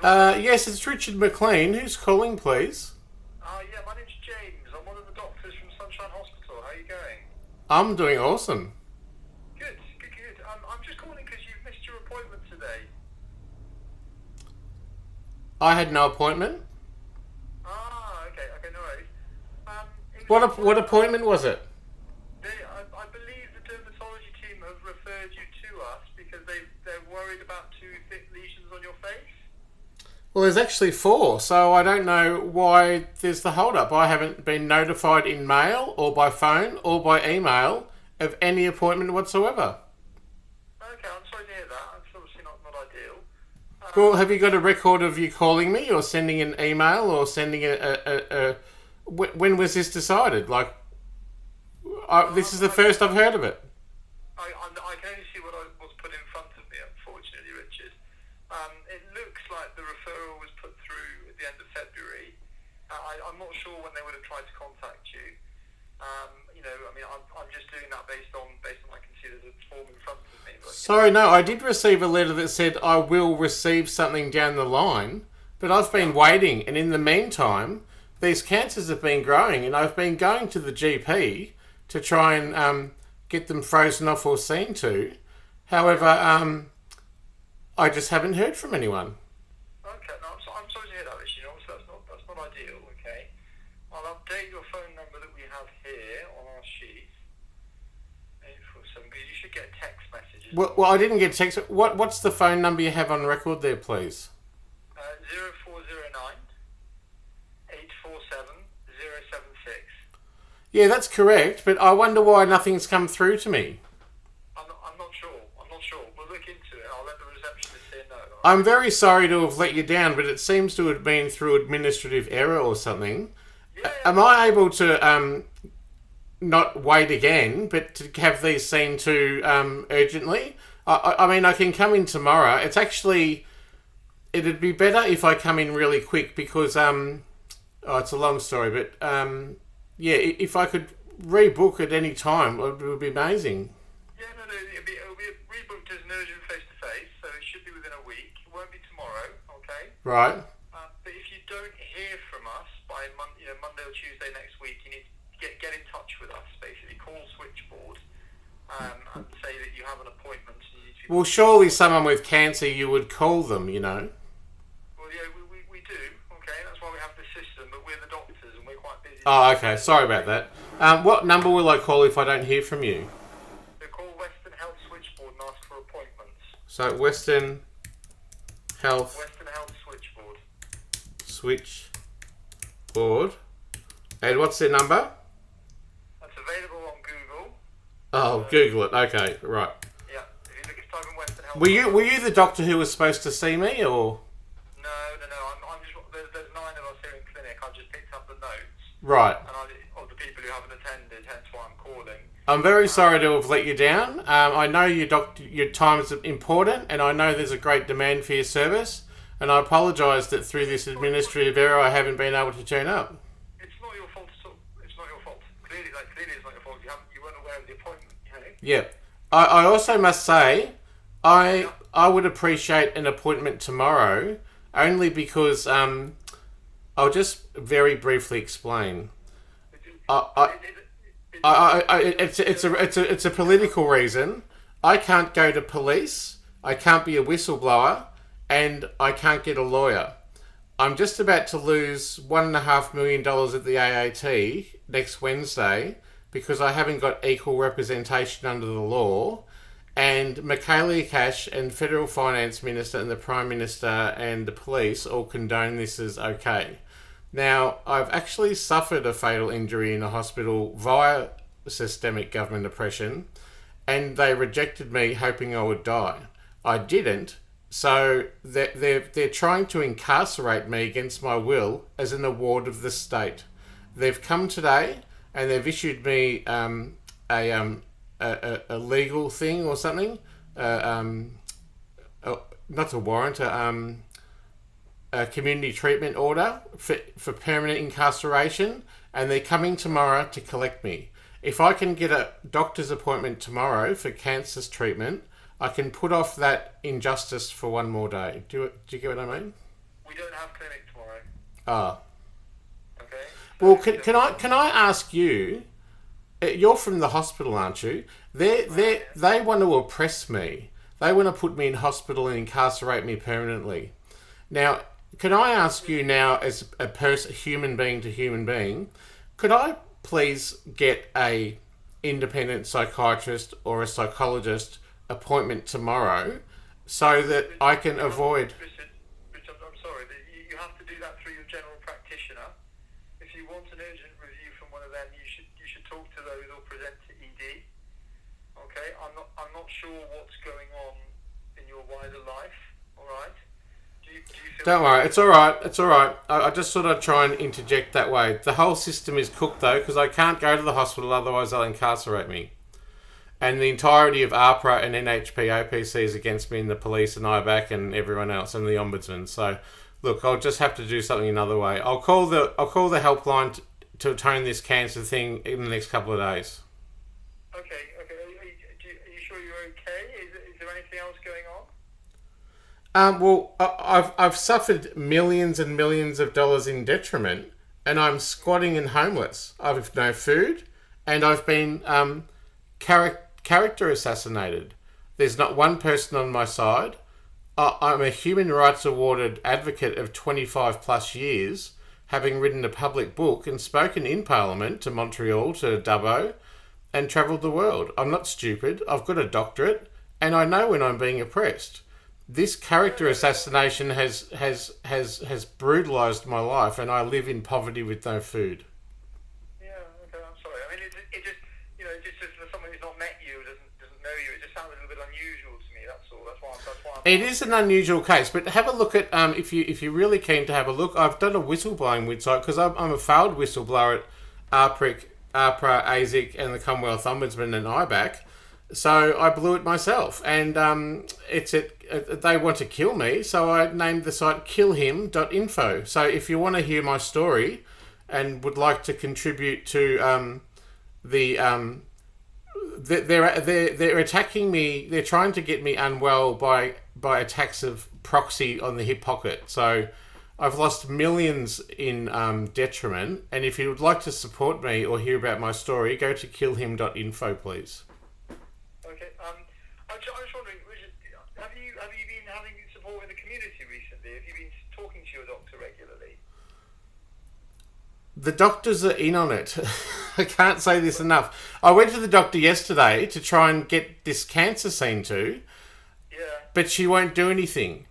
Yes, it's Richard Mclean. Who's calling, please? Yeah, my name's James. I'm one of the doctors from Sunshine Hospital. How are you going? I'm doing awesome. Good, good, good. I'm just calling because you've missed your appointment today. I had no appointment. Okay, okay, no worries. It was just What following up. appointment was it? I believe the dermatology team have referred you to us because they're worried about two thick lesions on your face. Well, there's actually four, so I don't know why there's the hold-up. I haven't been notified in mail or by phone or by email of any appointment whatsoever. Okay, I'm sorry to hear that. It's obviously not ideal. Well, have you got a record of you calling me or sending an email or sending when was this decided? This is the first I've heard of it. I can only see what was put in front of me, unfortunately, Richard. It looks like the referral was put through at the end of February. I'm not sure when they would have tried to contact you. I'm just doing that based on I can see there's a form in front of me. But, Sorry, no, I did receive a letter that said I will receive something down the line, but I've been waiting, and in the meantime, these cancers have been growing, and I've been going to the GP to try and get them frozen off or seen to. However, I just haven't heard from anyone. Okay, no, I'm sorry to hear that, Richard. Obviously, that's not ideal. Okay, I'll update your phone number that we have here on our sheet. 847. Because you should get text messages. Well, I didn't get text. What's the phone number you have on record there, please? 0409 Yeah, that's correct, but I wonder why nothing's come through to me. I'm not sure. I'm not sure. We'll look into it. I'll let the receptionist here know. All I'm right? very sorry to have let you down, but it seems to have been through administrative error or something. Yeah. Am I able to not wait again, but to have these seen to urgently? I mean, I can come in tomorrow. It'd be better if I come in really quick because it's a long story, but yeah, if I could rebook at any time, it would be amazing. Yeah, no, it'll be rebooked as an urgent face-to-face, so it should be within a week. It won't be tomorrow, okay? Right. But if you don't hear from us by Monday or Tuesday next week, you need to get in touch with us, basically. Call switchboard and say that you have an appointment. And you need to be Well, surely someone with cancer, you would call them, you know. Well, yeah, we do, okay? That's why we have this system, but we're the doctors and we're quite busy. Oh, okay. Sorry about that. What number will I call if I don't hear from you? So call Western Health Switchboard and ask for appointments. So, Western Health Western Health Switchboard. Switchboard. And what's their number? That's available on Google. Oh, Google it. Okay, right. Yeah, if you look, type in Western Health. Were you the doctor who was supposed to see me, or? No. I'm just. There's 9 of us here in clinic. I've just picked up the notes. Right. And of the people who haven't attended, hence why I'm calling. I'm very sorry to have let you down. I know your time is important, and I know there's a great demand for your service. And I apologise that through this administrative error, I haven't been able to turn up. It's not your fault at all. It's not your fault. Clearly, it's not your fault. You weren't aware of the appointment. You know? Yeah. I also must say, I would appreciate an appointment tomorrow, only because I'll just very briefly explain. It's a political reason. I can't go to police. I can't be a whistleblower, and I can't get a lawyer. I'm just about to lose $1.5 million at the AAT next Wednesday because I haven't got equal representation under the law. And Michaelia Cash and Federal Finance Minister and the Prime Minister and the police all condone this as okay. Now, I've actually suffered a fatal injury in a hospital via systemic government oppression, and they rejected me hoping I would die. I didn't, so they're trying to incarcerate me against my will as an award of the state. They've come today and they've issued me a legal thing or something, not a warrant, a community treatment order for permanent incarceration, and they're coming tomorrow to collect me. If I can get a doctor's appointment tomorrow for cancer treatment, I can put off that injustice for one more day. Do you get what I mean? We don't have clinic tomorrow. Ah. Okay. Well, can I ask you? You're from the hospital, aren't you? They want to oppress me. They want to put me in hospital and incarcerate me permanently. Now, can I ask you now, as a human being to human being, could I please get a independent psychiatrist or a psychologist appointment tomorrow, so that I can avoid? Richard, I'm sorry, but you have to do that through your general practitioner. If you want an urgent review from one of them, you should talk to those or present to ED. Okay, I'm not sure what's going on in your wider life. All right. Do you feel? Don't worry, it's all right. It's all right. I just thought I'd try and interject that way. The whole system is cooked though, because I can't go to the hospital, otherwise they'll incarcerate me. And the entirety of ARPA and NHP OPC is against me, and the police and IBAC and everyone else and the ombudsman. So, look, I'll just have to do something another way. I'll call the helpline to tone this cancer thing in the next couple of days. Okay. Are you sure you're okay? Is there anything else going on? Well, I've suffered millions and millions of dollars in detriment, and I'm squatting and homeless. I've no food, and I've been character assassinated. There's not one person on my side. I'm a human rights awarded advocate of 25 plus years, having written a public book and spoken in Parliament to Montreal, to Dubbo, and travelled the world. I'm not stupid. I've got a doctorate, and I know when I'm being oppressed. This character assassination has brutalised my life, and I live in poverty with no food. Yeah. Okay. I'm sorry. I mean, it just for someone who's not met you, doesn't know you, it just sounds a little bit unusual to me. That's all. That's why. It is an unusual case, but have a look at if you're really keen to have a look. I've done a whistleblowing website because I'm a failed whistleblower at ARPA, ASIC, and the Commonwealth Ombudsman and IBAC. So I blew it myself, and they want to kill me, so I named the site killhim.info. So if you want to hear my story and would like to contribute to they're attacking me. They're trying to get me unwell by attacks of proxy on the hip pocket. So I've lost millions in detriment, and if you would like to support me or hear about my story, go to killhim.info, please. Okay. I'm just wondering, Richard, have you been having support in the community recently? Have you been talking to your doctor regularly? The doctors are in on it. I can't say this enough. I went to the doctor yesterday to try and get this cancer seen to, but she won't do anything.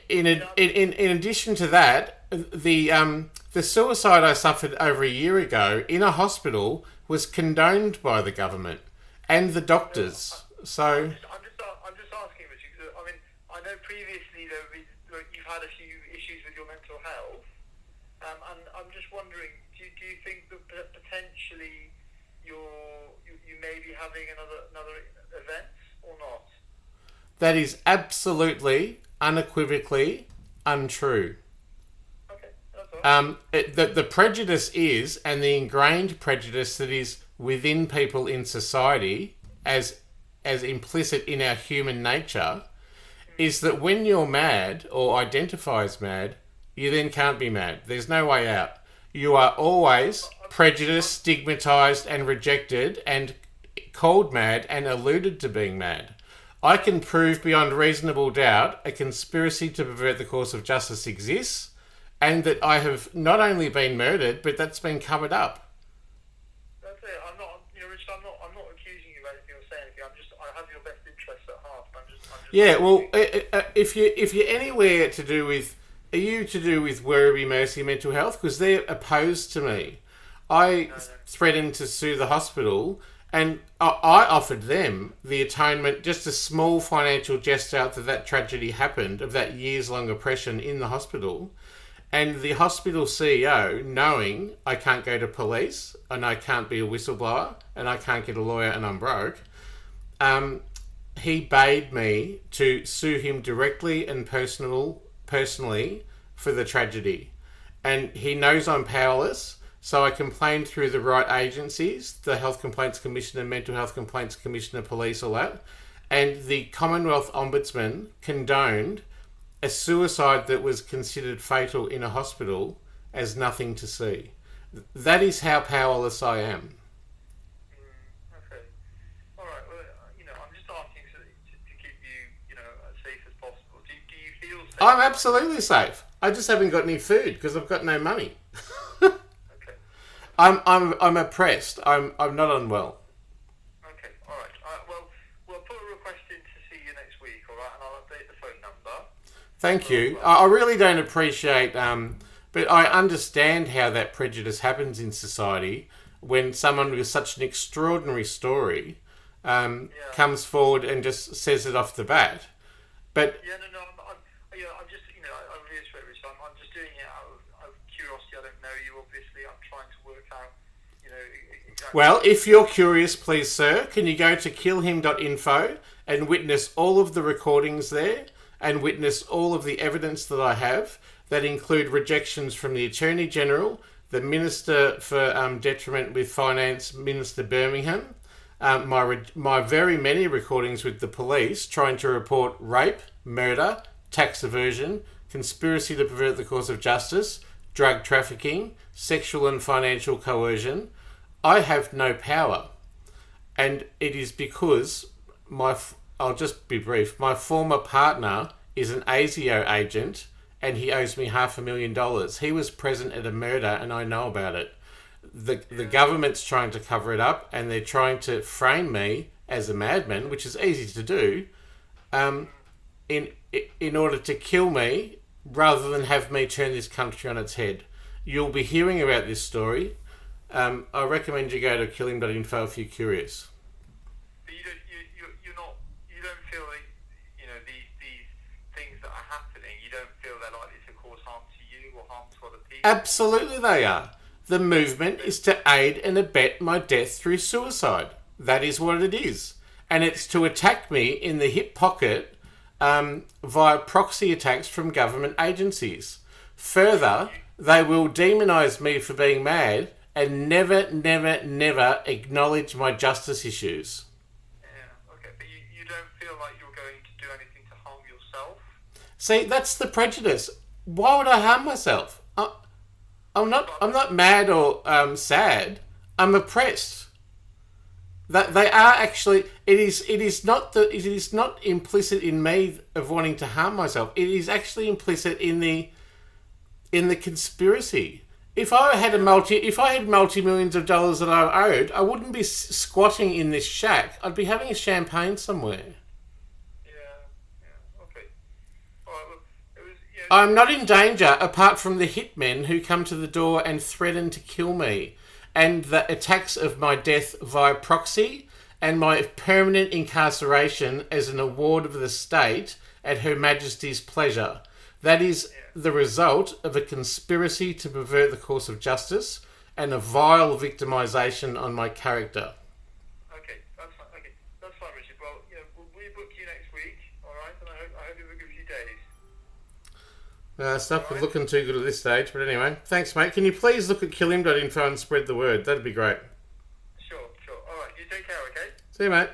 In addition to that, the suicide I suffered over a year ago in a hospital was condoned by the government and the doctors. So I'm just asking, Richard, because I mean, I know previously you've had a few issues with your mental health, and I'm just wondering, do you think that potentially you may be having another event or not? That is absolutely, unequivocally untrue. Okay, that's all. The prejudice is, and the ingrained prejudice that is within people in society, as implicit in our human nature, is that when you're mad or identify as mad, you then can't be mad. There's no way out. You are always prejudiced, stigmatised and rejected and called mad and alluded to being mad. I can prove beyond reasonable doubt a conspiracy to pervert the course of justice exists, and that I have not only been murdered, but that's been covered up. That's it. Richard, I'm not accusing you of anything or saying anything. I have your best interests at heart. Yeah, well, if you're anywhere to do with, are you to do with Werribee Mercy Mental Health? Because they're opposed to me. I threatened to sue the hospital, and I offered them the atonement, just a small financial gesture after that tragedy happened, of that years-long oppression in the hospital. And the hospital CEO, knowing I can't go to police, and I can't be a whistleblower, and I can't get a lawyer, and I'm broke, he bade me to sue him directly and personally for the tragedy. And he knows I'm powerless, so I complained through the right agencies, the Health Complaints Commissioner, Mental Health Complaints Commissioner, Police, all that. And the Commonwealth Ombudsman condoned a suicide that was considered fatal in a hospital as nothing to see. That is how powerless I am. Okay. All right. Well, I'm just asking to keep you, as safe as possible. Do you feel safe? I'm absolutely safe. I just haven't got any food because I've got no money. Okay. I'm oppressed. I'm not unwell. Okay. All right. We'll put a request in to see you next week. All right, and I'll update the phone number. Thank you. I really don't appreciate, but I understand how that prejudice happens in society when someone with such an extraordinary story comes forward and just says it off the bat. But yeah, no, I'm just, I reiterate, Rich, I'm just doing it out of curiosity. I don't know you, obviously. I'm trying to work out, exactly. Well, if you're curious, please, sir, can you go to killhim.info and witness all of the recordings there and witness all of the evidence that I have that include rejections from the Attorney General, the Minister for Detriment with Finance, Minister Birmingham, my very many recordings with the police trying to report rape, murder, tax evasion, conspiracy to pervert the course of justice, drug trafficking, sexual and financial coercion. I have no power. And it is because I'll just be brief, my former partner is an ASIO agent and he owes me $500,000. He was present at a murder and I know about it. The government's trying to cover it up and they're trying to frame me as a madman, which is easy to do, in order to kill me rather than have me turn this country on its head. You'll be hearing about this story. I recommend you go to killing.info if you're curious. But you don't feel like, these things that are happening, you don't feel they're likely to cause harm to you or harm to other people? Absolutely they are. The movement is to aid and abet my death through suicide. That is what it is. And it's to attack me in the hip pocket via proxy attacks from government agencies. Further, they will demonise me for being mad and never, never, never acknowledge my justice issues. Yeah, okay. But you don't feel like you're going to do anything to harm yourself? See, that's the prejudice. Why would I harm myself? I'm not mad or sad. I'm oppressed. That they are actually. It is not implicit in me of wanting to harm myself. It is actually implicit in the conspiracy. If I had multi-millions of dollars that I owed, I wouldn't be squatting in this shack. I'd be having a champagne somewhere. I'm not in danger apart from the hitmen who come to the door and threaten to kill me, and the attacks of my death via proxy, and my permanent incarceration as an award of the state at Her Majesty's pleasure. That is the result of a conspiracy to pervert the course of justice and a vile victimisation on my character. Okay, that's fine, Richard. Well, we'll rebook you next week, all right? And I hope you have a good few days. Stuff is looking too good at this stage, but anyway. Thanks, mate. Can you please look at killim.info and spread the word? That'd be great. Sure. All right, you take care, okay? See you, mate.